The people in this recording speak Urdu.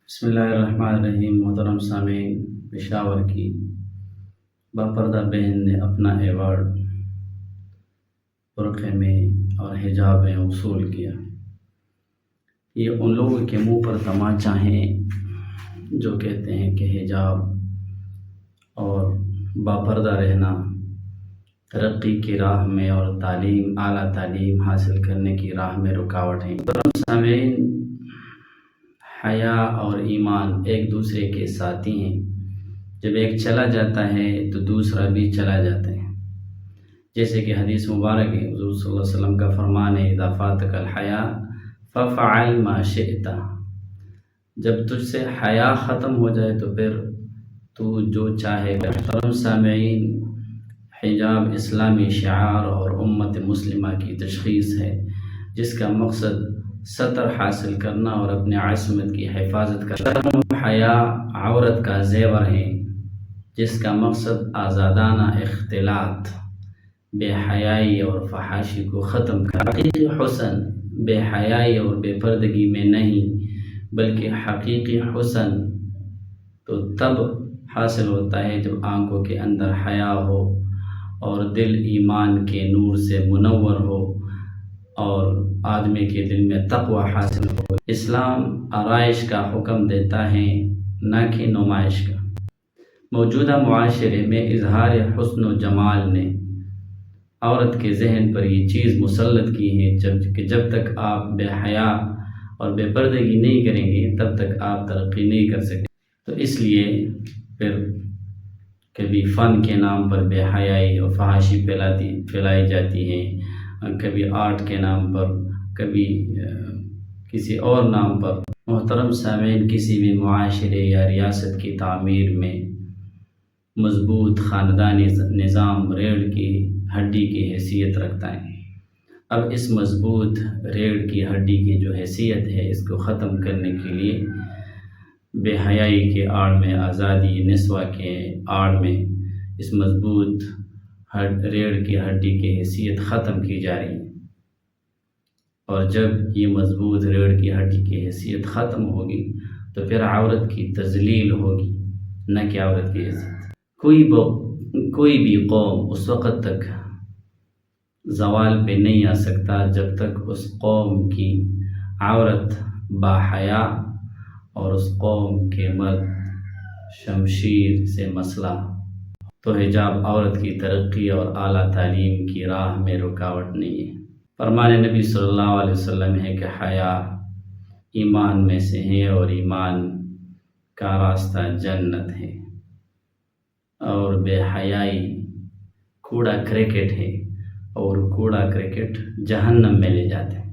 بسم اللہ الرحمن الرحیم۔ محترم سامعین، پشاور کی باپردہ بہن نے اپنا ایوارڈ برقعے میں اور حجاب میں وصول کیا۔ یہ ان لوگوں کے منہ پر تماچا ہے جو کہتے ہیں کہ حجاب اور باپردہ رہنا ترقی کی راہ میں اور اعلیٰ تعلیم حاصل کرنے کی راہ میں رکاوٹ ہے۔ محترم سامعین، حیا اور ایمان ایک دوسرے کے ساتھی ہیں۔ جب ایک چلا جاتا ہے تو دوسرا بھی چلا جاتا ہے، جیسے کہ حدیث مبارک ہے، حضور صلی اللہ علیہ وسلم کا فرمان ہے، اذا فاتک الحیا ففعل ما شئت۔ جب تجھ سے حیا ختم ہو جائے تو پھر تو جو چاہے کر۔ محترم سامعین، حجاب اسلامی شعار اور امت مسلمہ کی تشخیص ہے، جس کا مقصد ستر حاصل کرنا اور اپنے عصمت کی حفاظت کرنا۔ شرم و حیا عورت کا زیور ہے، جس کا مقصد آزادانہ اختلاط، بے حیائی اور فحاشی کو ختم کرنا۔ حقیقی حسن بے حیائی اور بے پردگی میں نہیں، بلکہ حقیقی حسن تو تب حاصل ہوتا ہے جب آنکھوں کے اندر حیا ہو اور دل ایمان کے نور سے منور ہو اور آدمی کے دل میں تقوی حاصل ہو۔ اسلام آرائش کا حکم دیتا ہے، نہ کہ نمائش کا۔ موجودہ معاشرے میں اظہار حسن و جمال نے عورت کے ذہن پر یہ چیز مسلط کی ہے کہ جب تک آپ بے حیا اور بے پردگی نہیں کریں گے تب تک آپ ترقی نہیں کر سکتے۔ تو اس لیے پھر کبھی فن کے نام پر بے حیائی اور فحاشی پھیلائی جاتی ہے، کبھی آرٹ کے نام پر، کبھی کسی اور نام پر۔ محترم سامعین، کسی بھی معاشرے یا ریاست کی تعمیر میں مضبوط خاندانی نظام ریڑھ کی ہڈی کی حیثیت رکھتا ہے۔ اب اس مضبوط ریڑھ کی ہڈی کی جو حیثیت ہے، اس کو ختم کرنے کے لیے بے حیائی کے آڑ میں، آزادی نسواں کے آڑ میں اس مضبوط ریڑھ کی ہڈی کی حیثیت ختم کی جا رہی ہے۔ اور جب یہ مضبوط ریڑھ کی ہڈی کی حیثیت ختم ہوگی تو پھر عورت کی تذلیل ہوگی، نہ کہ عورت کی عزت۔ کوئی بھی قوم اس وقت تک زوال پہ نہیں آ سکتا جب تک اس قوم کی عورت باحیا اور اس قوم کے مرد شمشیر سے مسلح۔ تو حجاب عورت کی ترقی اور اعلیٰ تعلیم کی راہ میں رکاوٹ نہیں ہے۔ فرمان نبی صلی اللہ علیہ وسلم ہے کہ حیا ایمان میں سے ہے اور ایمان کا راستہ جنت ہے، اور بے حیائی کوڑا کرکٹ ہے اور کوڑا کرکٹ جہنم میں لے جاتے ہیں۔